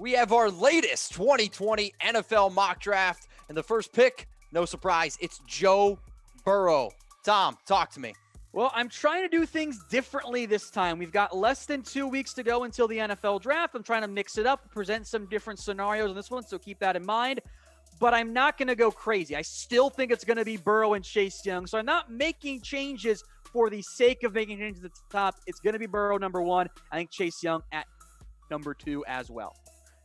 we have our latest 2020 NFL mock draft. And the first pick, no surprise, it's Joe Burrow. Tom, talk to me. Well, I'm trying to do things differently this time. We've got less than 2 weeks to go until the NFL draft. I'm trying to mix it up, present some different scenarios on this one, so keep that in mind. But I'm not going to go crazy. I still think it's going to be Burrow and Chase Young. So I'm not making changes for the sake of making changes at the top. It's going to be Burrow number 1. I think Chase Young at number 2 as well.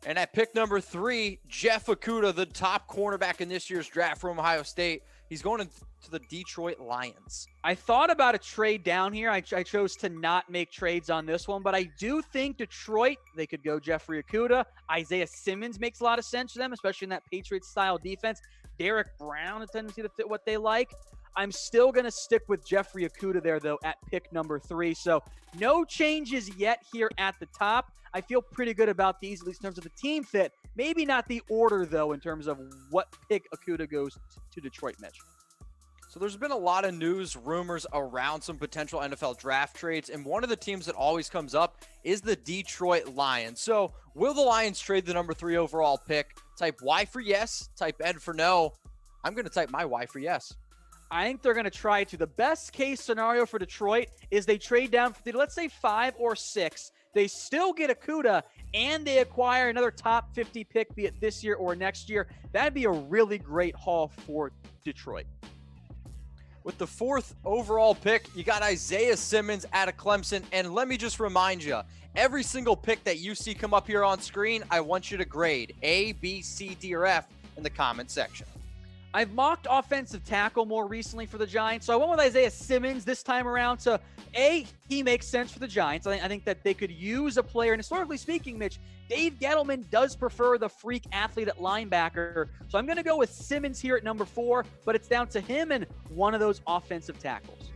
And at pick number 3, Jeff Okudah, the top cornerback in this year's draft from Ohio State. He's going to the Detroit Lions. I thought about a trade down here. I chose to not make trades on this one, but I do think Detroit, they could go Jeffrey Okudah. Isaiah Simmons makes a lot of sense for them, especially in that Patriots-style defense. Derrick Brown, a tendency to fit what they like. I'm still going to stick with Jeffrey Okudah there, though, at pick number 3. So no changes yet here at the top. I feel pretty good about these, at least in terms of the team fit. Maybe not the order, though, in terms of what pick Okudah goes to Detroit, Mitch. So there's been a lot of news, rumors around some potential NFL draft trades, and one of the teams that always comes up is the Detroit Lions. So will the Lions trade the number 3 overall pick? Type Y for yes, type N for no. I'm going to type my Y for yes. I think they're going to try to. The best case scenario for Detroit is they trade down for, let's say, 5 or 6. They still get Okudah, and they acquire another top 50 pick, be it this year or next year. That'd be a really great haul for Detroit. With the 4th overall pick, you got Isaiah Simmons out of Clemson. And let me just remind you, every single pick that you see come up here on screen, I want you to grade A, B, C, D, or F in the comment section. I've mocked offensive tackle more recently for the Giants, so I went with Isaiah Simmons this time around. So, A, he makes sense for the Giants. I think that they could use a player, and historically speaking, Mitch, Dave Gettleman does prefer the freak athlete at linebacker. So I'm going to go with Simmons here at number 4, but it's down to him and one of those offensive tackles.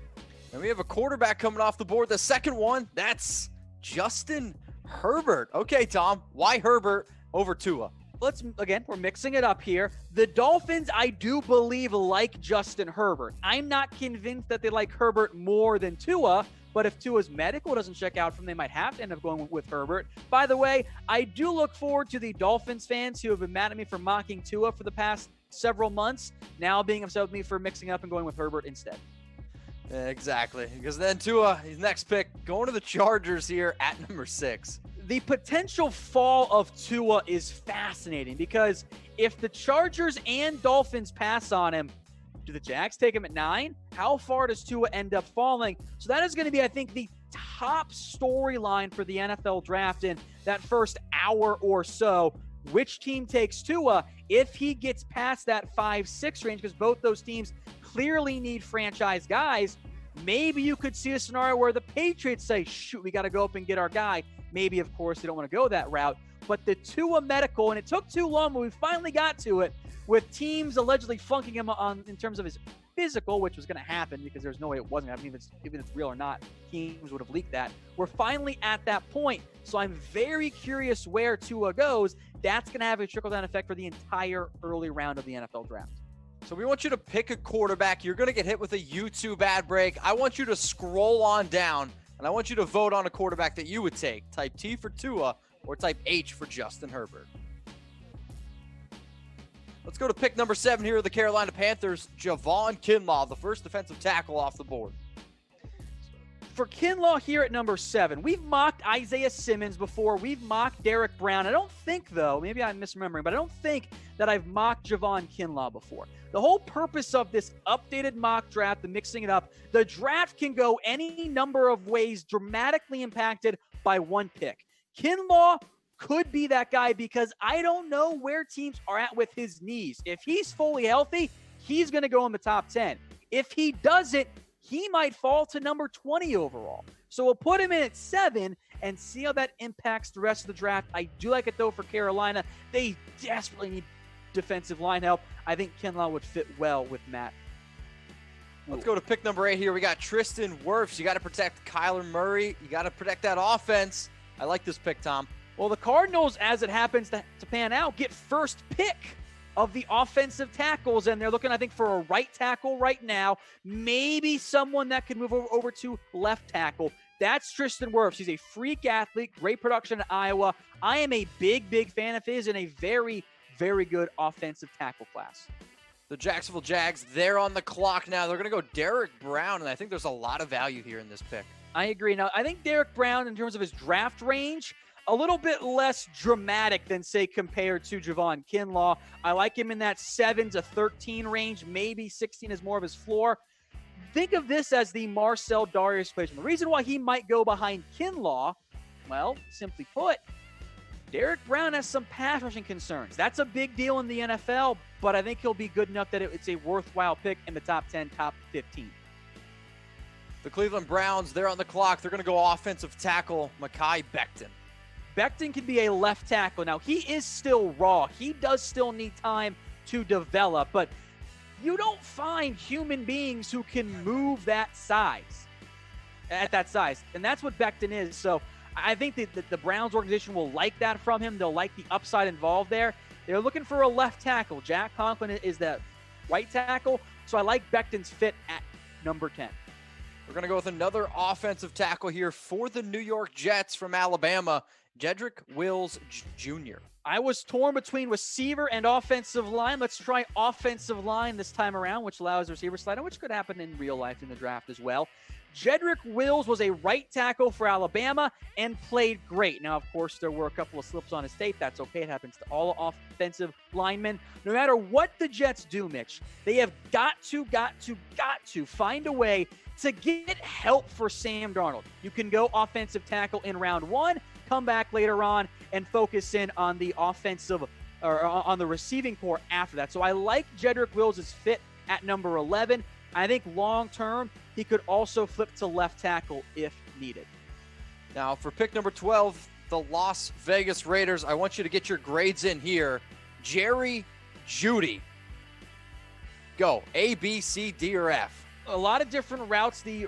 And we have a quarterback coming off the board. The second one, that's Justin Herbert. Okay, Tom, why Herbert over Tua? We're mixing it up here. The Dolphins, I do believe, like Justin Herbert. I'm not convinced that they like Herbert more than Tua, but if Tua's medical doesn't check out from them, they might have to end up going with Herbert. By the way, I do look forward to the Dolphins fans who have been mad at me for mocking Tua for the past several months, now being upset with me for mixing up and going with Herbert instead. Exactly, because then Tua, his next pick, going to the Chargers here at number 6. The potential fall of Tua is fascinating because if the Chargers and Dolphins pass on him, do the Jags take him at 9? How far does Tua end up falling? So that is going to be, I think, the top storyline for the NFL draft in that first hour or so. Which team takes Tua if he gets past that 5-6 range, because both those teams clearly need franchise guys. Maybe you could see a scenario where the Patriots say, shoot, we got to go up and get our guy. Maybe, of course, they don't want to go that route. But the Tua medical, and it took too long, but we finally got to it, with teams allegedly flunking him on in terms of his physical, which was going to happen because there's no way it wasn't happening. Even if it's real or not, teams would have leaked that. We're finally at that point. So I'm very curious where Tua goes. That's going to have a trickle-down effect for the entire early round of the NFL draft. So we want you to pick a quarterback. You're going to get hit with a YouTube ad break. I want you to scroll on down, and I want you to vote on a quarterback that you would take. Type T for Tua or type H for Justin Herbert. Let's go to pick number 7 here of the Carolina Panthers, Javon Kinlaw, the first defensive tackle off the board. For Kinlaw here at number 7, we've mocked Isaiah Simmons before. We've mocked Derrick Brown. I don't think, though, maybe I'm misremembering, but I don't think that I've mocked Javon Kinlaw before. The whole purpose of this updated mock draft, the mixing it up, the draft can go any number of ways dramatically impacted by one pick. Kinlaw could be that guy because I don't know where teams are at with his knees. If he's fully healthy, he's going to go in the top 10. If he doesn't, he might fall to number 20 overall. So we'll put him in at 7 and see how that impacts the rest of the draft. I do like it, though, for Carolina. They desperately need defensive line help. I think Kinlaw would fit well with Matt. Let's go to pick number 8 here. We got Tristan Wirfs. You got to protect Kyler Murray. You got to protect that offense. I like this pick, Tom. Well, the Cardinals, as it happens to pan out, get first pick of the offensive tackles, and they're looking, I think, for a right tackle right now, maybe someone that could move over to left tackle. That's Tristan Wirfs. He's a freak athlete, great production at Iowa. I am a big fan of his and a very, very good offensive tackle class. The Jacksonville Jags, they're on the clock now. They're going to go Derrick Brown, and I think there's a lot of value here in this pick. I agree. Now, I think Derrick Brown, in terms of his draft range, a little bit less dramatic than, say, compared to Javon Kinlaw. I like him in that 7 to 13 range. Maybe 16 is more of his floor. Think of this as the Marcel Darius placement. The reason why he might go behind Kinlaw, well, simply put, Derrick Brown has some pass rushing concerns. That's a big deal in the NFL, but I think he'll be good enough that it's a worthwhile pick in the top 10, top 15. The Cleveland Browns, they're on the clock. They're going to go offensive tackle Mekhi Becton. Becton can be a left tackle. Now, he is still raw. He does still need time to develop, but you don't find human beings who can move that size, at that size. And that's what Becton is. So I think that the Browns organization will like that from him. They'll like the upside involved there. They're looking for a left tackle. Jack Conklin is that right tackle. So I like Becton's fit at number 10. We're going to go with another offensive tackle here for the New York Jets from Alabama, Jedrick Wills Jr. I was torn between receiver and offensive line. Let's try offensive line this time around, which allows the receiver slide, which could happen in real life in the draft as well. Jedrick Wills was a right tackle for Alabama and played great. Now, of course, there were a couple of slips on his tape. That's okay. It happens to all offensive linemen. No matter what the Jets do, Mitch, they have got to find a way to get help for Sam Darnold. You can go offensive tackle in round 1, come back later on, and focus in on the offensive or on the receiving core after that. So I like Jedrick Wills' fit at number 11. I think long-term, he could also flip to left tackle if needed. Now, for pick number 12, the Las Vegas Raiders, I want you to get your grades in here. Jerry Jeudy. Go. A, B, C, D, or F. A lot of different routes the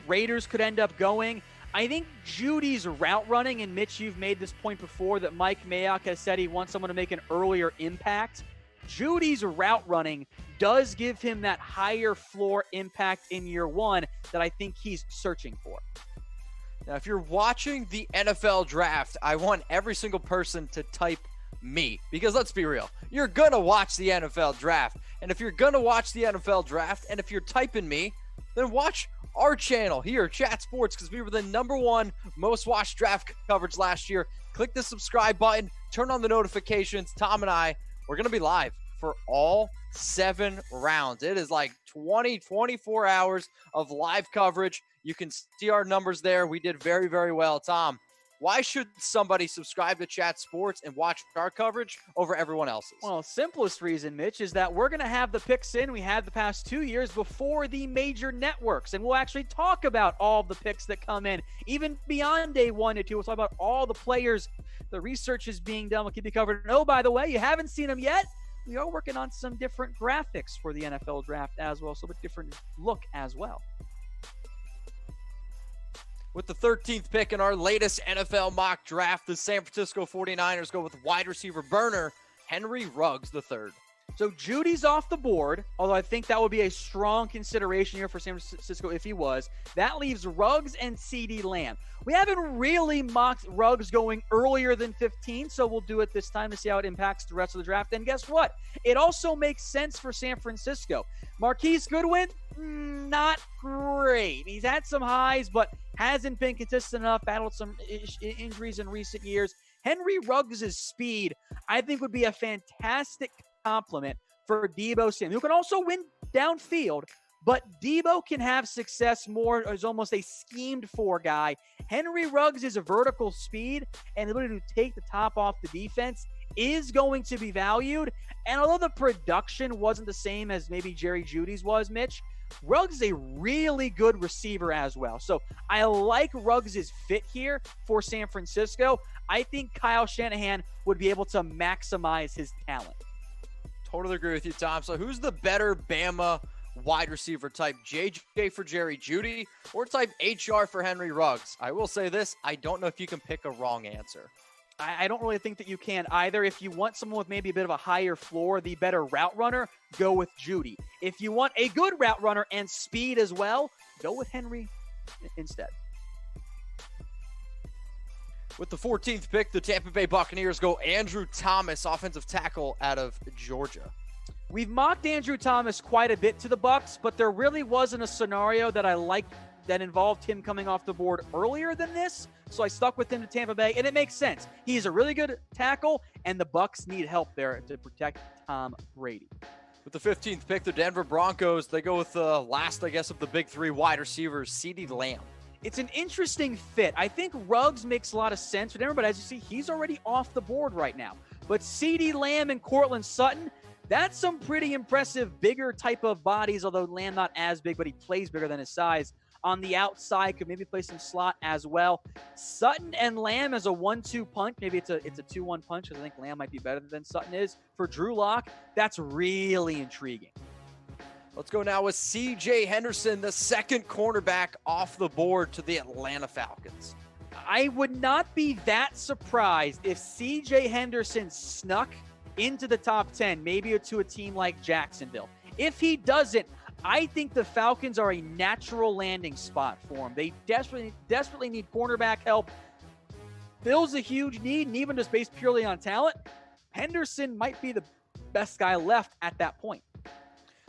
Raiders could end up going. I think Judy's route running, and Mitch, you've made this point before that Mike Mayock has said he wants someone to make an earlier impact. Judy's route running does give him that higher floor impact in year 1 that I think he's searching for. Now, if you're watching the NFL draft, I want every single person to type me, because let's be real, you're going to watch the NFL draft. And if you're going to watch the NFL draft, and if you're typing me, then watch our channel here, Chat Sports, because we were the #1 most watched draft coverage last year. Click the subscribe button, turn on the notifications. Tom and I, we're going to be live for all 7 rounds. It is like 24 hours of live coverage. You can see our numbers there. We did very, very well. Tom, why should somebody subscribe to Chat Sports and watch our coverage over everyone else's? Well, simplest reason, Mitch, is that we're going to have the picks in. We had the past 2 years before the major networks, and we'll actually talk about all the picks that come in, even beyond day 1 to 2. We'll talk about all the players. The research is being done. We'll keep you covered. And oh, by the way, you haven't seen them yet. We are working on some different graphics for the NFL draft as well, so a different look as well. With the 13th pick in our latest NFL mock draft, the San Francisco 49ers go with wide receiver burner Henry Ruggs III. So Judy's off the board, although I think that would be a strong consideration here for San Francisco if he was. That leaves Ruggs and CeeDee Lamb. We haven't really mocked Ruggs going earlier than 15, so we'll do it this time to see how it impacts the rest of the draft. And guess what? It also makes sense for San Francisco. Marquise Goodwin, not great. He's had some highs, but hasn't been consistent enough, battled some injuries in recent years. Henry Ruggs' speed, I think, would be a fantastic compliment for Deebo Samuel, who can also win downfield, but Deebo can have success more as almost a schemed for guy. Henry Ruggs is a vertical speed and the ability to take the top off the defense is going to be valued. And although the production wasn't the same as maybe Jerry Jeudy's was, Mitch, Ruggs is a really good receiver as well. So I like Ruggs' fit here for San Francisco. I think Kyle Shanahan would be able to maximize his talent. Totally agree with you, Tom. So who's the better Bama wide receiver type? JJ for Jerry Jeudy or type HR for Henry Ruggs? I will say this, I don't know if you can pick a wrong answer. I don't really think that you can either. If you want someone with maybe a bit of a higher floor, the better route runner, go with Jeudy. If you want a good route runner and speed as well, go with Henry instead. With the 14th pick, the Tampa Bay Buccaneers go Andrew Thomas, offensive tackle out of Georgia. We've mocked Andrew Thomas quite a bit to the Bucs, but there really wasn't a scenario that I liked that involved him coming off the board earlier than this. So I stuck with him to Tampa Bay, and it makes sense. He's a really good tackle, and the Bucs need help there to protect Tom Brady. With the 15th pick, the Denver Broncos, they go with the last, I guess, of the big three wide receivers, CeeDee Lamb. It's an interesting fit. I think Ruggs makes a lot of sense for Denver, but as you see, he's already off the board right now. But CeeDee Lamb and Courtland Sutton, that's some pretty impressive, bigger type of bodies, although Lamb not as big, but he plays bigger than his size. On the outside, could maybe play some slot as well. Sutton and Lamb as a 1-2 punch. Maybe it's a 2-1 punch because I think Lamb might be better than Sutton is. For Drew Lock, that's really intriguing. Let's go now with CJ Henderson, the second cornerback off the board to the Atlanta Falcons. I would not be that surprised if CJ Henderson snuck into the top 10, maybe to a team like Jacksonville. If he doesn't, I think the Falcons are a natural landing spot for him. They desperately need cornerback help. Fills a huge need, and even just based purely on talent, Henderson might be the best guy left at that point.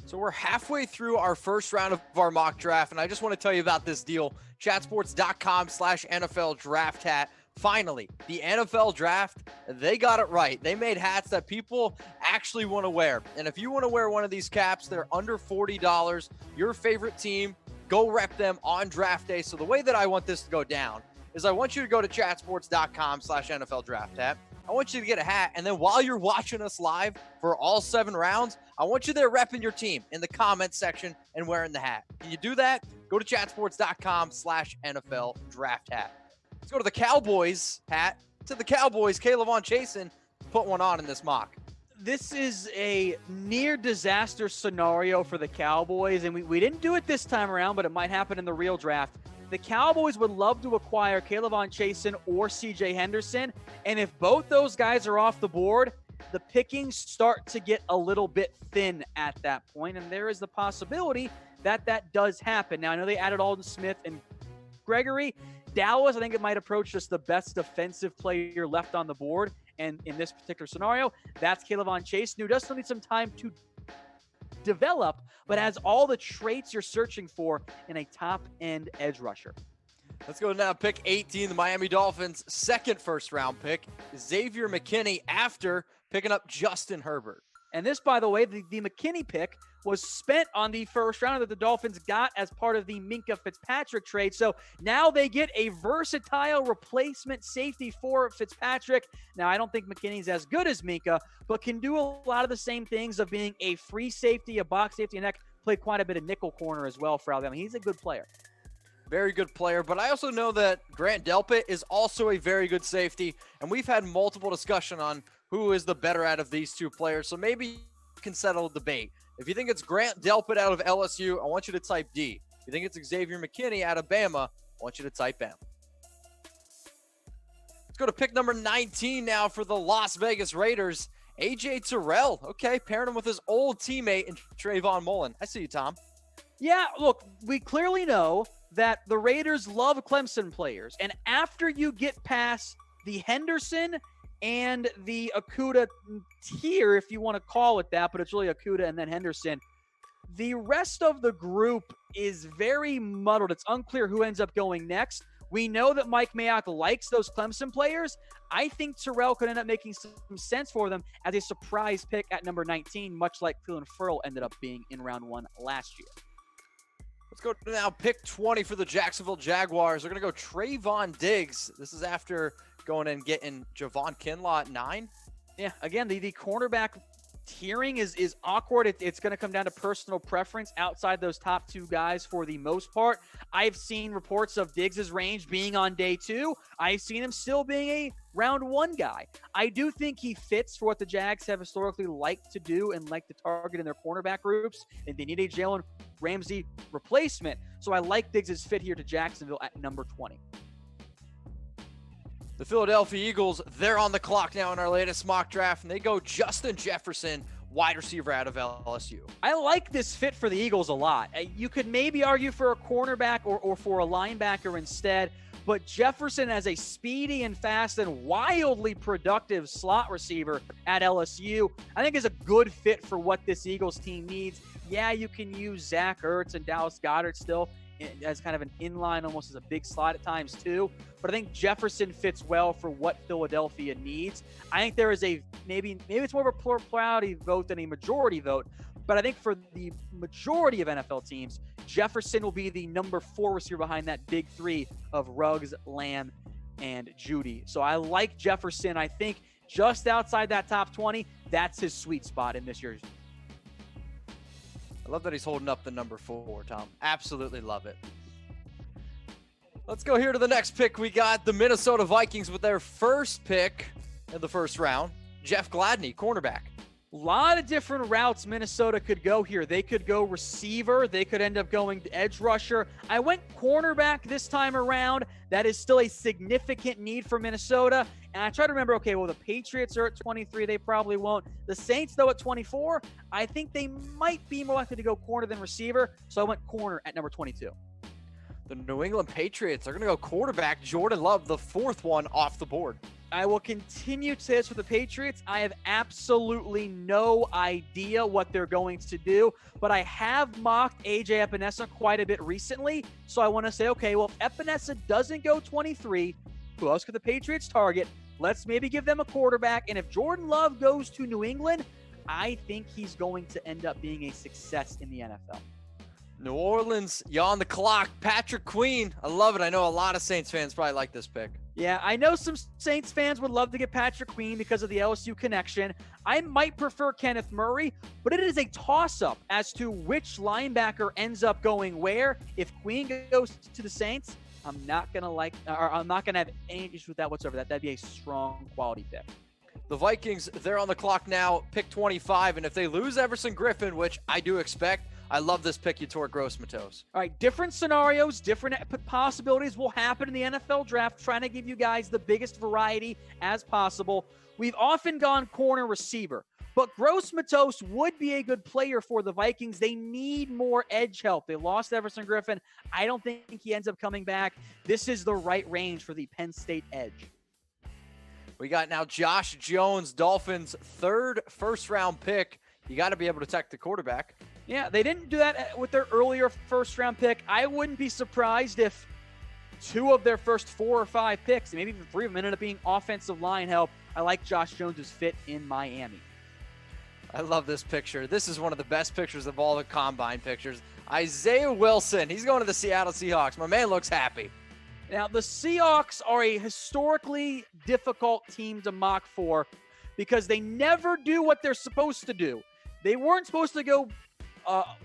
So we're halfway through our first round of our mock draft, and I just want to tell you about this deal. Chatsports.com/NFL draft hat. Finally, the NFL draft, they got it right. They made hats that people actually want to wear. And if you want to wear one of these caps, they're under $40. Your favorite team, go rep them on draft day. So the way that I want this to go down is I want you to go to chatsports.com/NFL draft hat. I want you to get a hat. And then while you're watching us live for all 7 rounds, I want you there repping your team in the comments section and wearing the hat. Can you do that? Go to chatsports.com/NFL draft hat. Let's go to the Cowboys hat. To the Cowboys, K'Lavon Chasen put one on in this mock. This is a near disaster scenario for the Cowboys, and we didn't do it this time around, but it might happen in the real draft. The Cowboys would love to acquire K'Lavon Chasen or CJ Henderson, and if both those guys are off the board, the pickings start to get a little bit thin at that point, and there is the possibility that that does happen. Now, I know they added Aldon Smith and Gregory. Dallas, I think it might approach just the best defensive player left on the board. And in this particular scenario, that's K'Lavon Chasen, who does still need some time to develop, but has all the traits you're searching for in a top-end edge rusher. Let's go now. Pick 18, the Miami Dolphins' second first-round pick, Xavier McKinney, after picking up Justin Herbert. And this, by the way, the McKinney pick was spent on the first round that the Dolphins got as part of the Minkah Fitzpatrick trade. So now they get a versatile replacement safety for Fitzpatrick. Now, I don't think McKinney's as good as Minkah, but can do a lot of the same things of being a free safety, a box safety, and heck, played quite a bit of nickel corner as well for Alabama. He's a good player. Very good player, but I also know that Grant Delpit is also a very good safety, and we've had multiple discussion on who is the better out of these two players, so maybe you can settle a debate. If you think it's Grant Delpit out of LSU, I want you to type D. If you think it's Xavier McKinney out of Bama, I want you to type Bama. Let's go to pick number 19 now for the Las Vegas Raiders. A.J. Terrell, okay, pairing him with his old teammate and Trayvon Mullen. I see you, Tom. Yeah, look, we clearly know that the Raiders love Clemson players, and after you get past the Henderson and the Okudah tier, if you want to call it that, but it's really Okudah and then Henderson, the rest of the group is very muddled. It's unclear who ends up going next. We know that Mike Mayock likes those Clemson players. I think Terrell could end up making some sense for them as a surprise pick at number 19, much like Clelin Ferrell ended up being in round 1 last year. Let's go to now pick 20 for the Jacksonville Jaguars. They're going to go Trayvon Diggs. This is after going and getting Javon Kinlaw at 9. Yeah, again, the cornerback tiering is awkward. It's going to come down to personal preference outside those top 2 guys for the most part. I've seen reports of Diggs' range being on day 2. I've seen him still being a round 1 guy. I do think he fits for what the Jags have historically liked to do and like to target in their cornerback groups, and they need a Jalen Ramsey replacement. So I like Diggs' fit here to Jacksonville at number 20. The Philadelphia Eagles, they're on the clock now in our latest mock draft, and they go Justin Jefferson, wide receiver out of LSU. I like this fit for the Eagles a lot. You could maybe argue for a cornerback or for a linebacker instead, but Jefferson as a speedy and fast and wildly productive slot receiver at LSU, I think is a good fit for what this Eagles team needs. Yeah, you can use Zach Ertz and Dallas Goedert still as kind of an inline, almost as a big slot at times too. But I think Jefferson fits well for what Philadelphia needs. I think there is a maybe it's more of a plurality vote than a majority vote. But I think for the majority of NFL teams, Jefferson will be the number 4 receiver behind that big 3 of Ruggs, Lamb, and Jeudy. So I like Jefferson. I think just outside that top 20, that's his sweet spot in this year's. I love that he's holding up the number 4, Tom. Absolutely love it. Let's go here to the next pick. We got the Minnesota Vikings with their first pick in the first round. Jeff Gladney, cornerback. A lot of different routes Minnesota could go here. They could go receiver. They could end up going edge rusher. I went cornerback this time around. That is still a significant need for Minnesota. And I try to remember, okay, well, the Patriots are at 23. They probably won't. The Saints, though, at 24, I think they might be more likely to go corner than receiver. So I went corner at number 22. The New England Patriots are going to go quarterback. Jordan Love, the 4th one off the board. I will continue to say this with the Patriots. I have absolutely no idea what they're going to do, but I have mocked A.J. Epinesa quite a bit recently, so I want to say, okay, well, if Epinesa doesn't go 23, who else could the Patriots target? Let's maybe give them a quarterback, and if Jordan Love goes to New England, I think he's going to end up being a success in the NFL. New Orleans, you on the clock. Patrick Queen. I love it. I know a lot of Saints fans probably like this pick. Yeah, I know some Saints fans would love to get Patrick Queen because of the LSU connection. I might prefer Kenneth Murray, but it is a toss-up as to which linebacker ends up going where. If Queen goes to the Saints, I'm not gonna have any issues with that whatsoever. That'd be a strong quality pick. The Vikings, they're on the clock now, pick 25, and if they lose Everson Griffin, which I do expect, I love this pick, Yetur Gross-Matos. All right, different scenarios, different possibilities will happen in the NFL draft, trying to give you guys the biggest variety as possible. We've often gone corner receiver, but Gross-Matos would be a good player for the Vikings. They need more edge help. They lost Everson Griffin. I don't think he ends up coming back. This is the right range for the Penn State edge. We got now Josh Jones, Dolphins' 3rd first-round pick. You got to be able to protect the quarterback. Yeah, they didn't do that with their earlier first-round pick. I wouldn't be surprised if 2 of their first 4 or 5 picks, maybe even 3 of them, ended up being offensive line help. I like Josh Jones' fit in Miami. I love this picture. This is one of the best pictures of all the combine pictures. Isaiah Wilson, he's going to the Seattle Seahawks. My man looks happy. Now, the Seahawks are a historically difficult team to mock for because they never do what they're supposed to do. They weren't supposed to go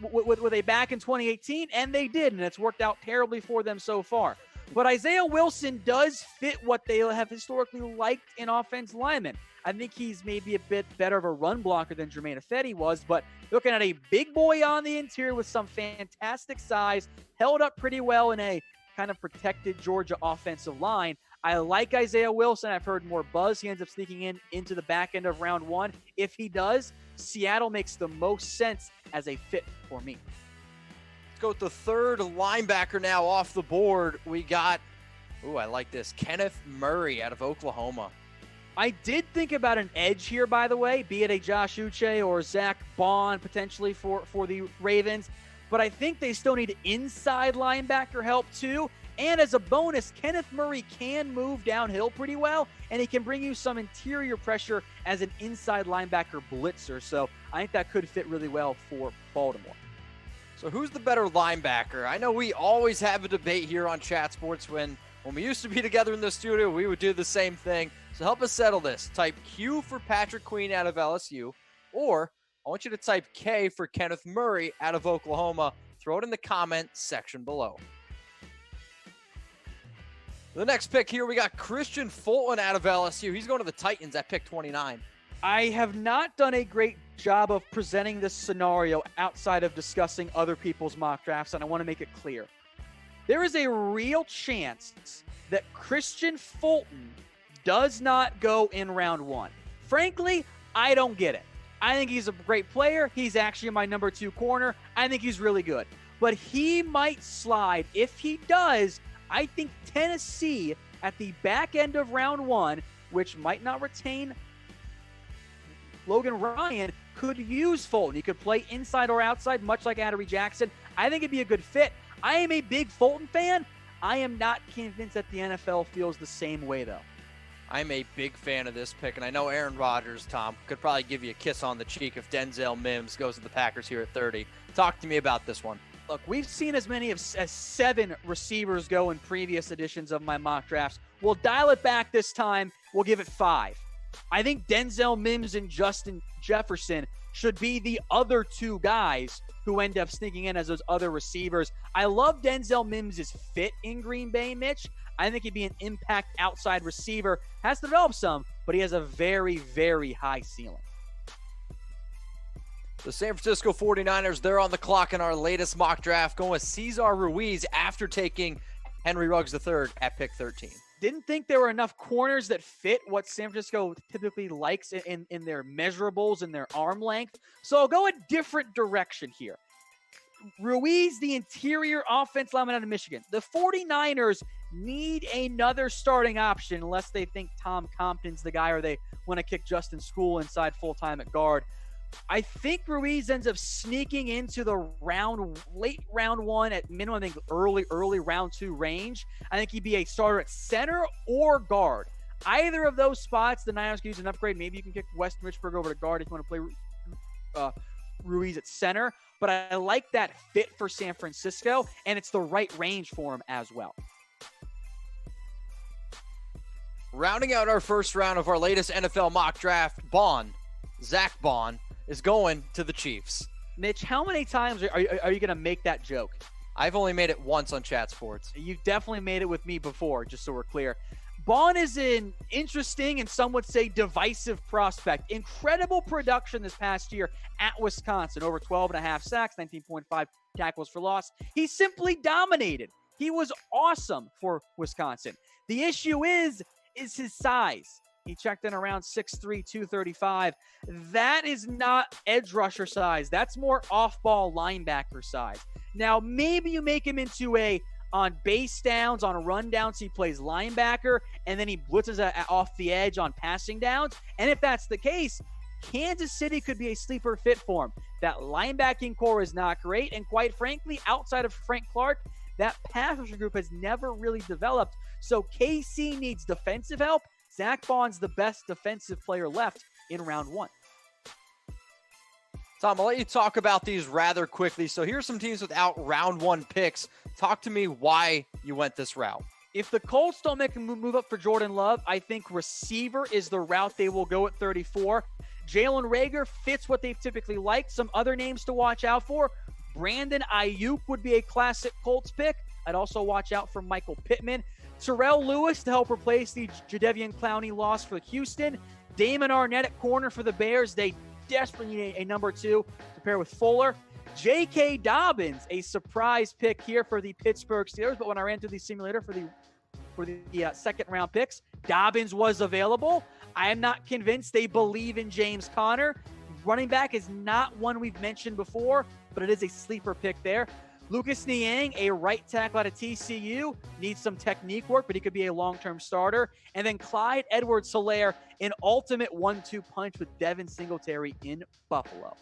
with a back in 2018, and they did, and it's worked out terribly for them so far. But Isaiah Wilson does fit what they have historically liked in offense linemen. I think he's maybe a bit better of a run blocker than Jermaine Ifedi was, but looking at a big boy on the interior with some fantastic size, held up pretty well in a kind of protected Georgia offensive line. I like Isaiah Wilson. I've heard more buzz. He ends up sneaking into the back end of round 1. If he does, Seattle makes the most sense as a fit for me. Let's go with the 3rd linebacker now off the board. We got, I like this, Kenneth Murray out of Oklahoma. I did think about an edge here, by the way, be it a Josh Uche or Zach Bond potentially for the Ravens. But I think they still need inside linebacker help too. And as a bonus, Kenneth Murray can move downhill pretty well, and he can bring you some interior pressure as an inside linebacker blitzer. So I think that could fit really well for Baltimore. So who's the better linebacker? I know we always have a debate here on Chat Sports. When we used to be together in the studio, we would do the same thing. So help us settle this. Type Q for Patrick Queen out of LSU, or I want you to type K for Kenneth Murray out of Oklahoma. Throw it in the comment section below. The next pick here, we got Christian Fulton out of LSU. He's going to the Titans at pick 29. I have not done a great job of presenting this scenario outside of discussing other people's mock drafts, and I want to make it clear. There is a real chance that Christian Fulton does not go in round 1. Frankly, I don't get it. I think he's a great player. He's actually my number 2 corner. I think he's really good. But he might slide. If he does, I think Tennessee at the back end of round 1, which might not retain Logan Ryan, could use Fulton. He could play inside or outside, much like Adoree Jackson. I think it'd be a good fit. I am a big Fulton fan. I am not convinced that the NFL feels the same way, though. I'm a big fan of this pick, and I know Aaron Rodgers, Tom, could probably give you a kiss on the cheek if Denzel Mims goes to the Packers here at 30. Talk to me about this one. Look, we've seen as many as 7 receivers go in previous editions of my mock drafts. We'll dial it back this time. We'll give it 5. I think Denzel Mims and Justin Jefferson should be the other 2 guys who end up sneaking in as those other receivers. I love Denzel Mims' fit in Green Bay, Mitch. I think he'd be an impact outside receiver. Has to develop some, but he has a very, very high ceiling. The San Francisco 49ers, they're on the clock in our latest mock draft, going with Cesar Ruiz after taking Henry Ruggs III at pick 13. Didn't think there were enough corners that fit what San Francisco typically likes in their measurables and their arm length. So I'll go a different direction here. Ruiz, the interior offense lineman out of Michigan. The 49ers need another starting option unless they think Tom Compton's the guy or they want to kick Justin School inside full-time at guard. I think Ruiz ends up sneaking into the late round 1 at minimum, I think early round 2 range. I think he'd be a starter at center or guard. Either of those spots, the Niners can use an upgrade. Maybe you can kick Weston Richburg over to guard if you want to play Ruiz at center. But I like that fit for San Francisco, and it's the right range for him as well. Rounding out our first round of our latest NFL mock draft, Zach Bond, is going to the Chiefs. Mitch, how many times are you going to make that joke? I've only made it once on Chat Sports. You've definitely made it with me before, just so we're clear. Bond is an interesting and some would say divisive prospect. Incredible production this past year at Wisconsin. Over 12.5 sacks, 19.5 tackles for loss. He simply dominated. He was awesome for Wisconsin. The issue is his size. He checked in around 6'3", 235. That is not edge rusher size. That's more off-ball linebacker size. Now, maybe you make him into on base downs, on run downs, he plays linebacker, and then he blitzes off the edge on passing downs. And if that's the case, Kansas City could be a sleeper fit for him. That linebacking core is not great, and quite frankly, outside of Frank Clark, that pass rusher group has never really developed. So KC needs defensive help. Zach Bond's the best defensive player left in round 1. Tom, I'll let you talk about these rather quickly. So here's some teams without round 1 picks. Talk to me why you went this route. If the Colts don't make a move up for Jordan Love, I think receiver is the route they will go at 34. Jalen Reagor fits what they've typically liked. Some other names to watch out for. Brandon Ayuk would be a classic Colts pick. I'd also watch out for Michael Pittman. Terrell Lewis to help replace the Jadeveon Clowney loss for Houston. Damon Arnett at corner for the Bears. They desperately need a number 2 to pair with Fuller. J.K. Dobbins, a surprise pick here for the Pittsburgh Steelers. But when I ran through the simulator for the second round picks, Dobbins was available. I am not convinced they believe in James Conner. Running back is not one we've mentioned before, but it is a sleeper pick there. Lucas Niang, a right tackle out of TCU, needs some technique work, but he could be a long-term starter. And then Clyde Edwards-Helaire, an ultimate 1-2 punch with Devin Singletary in Buffalo.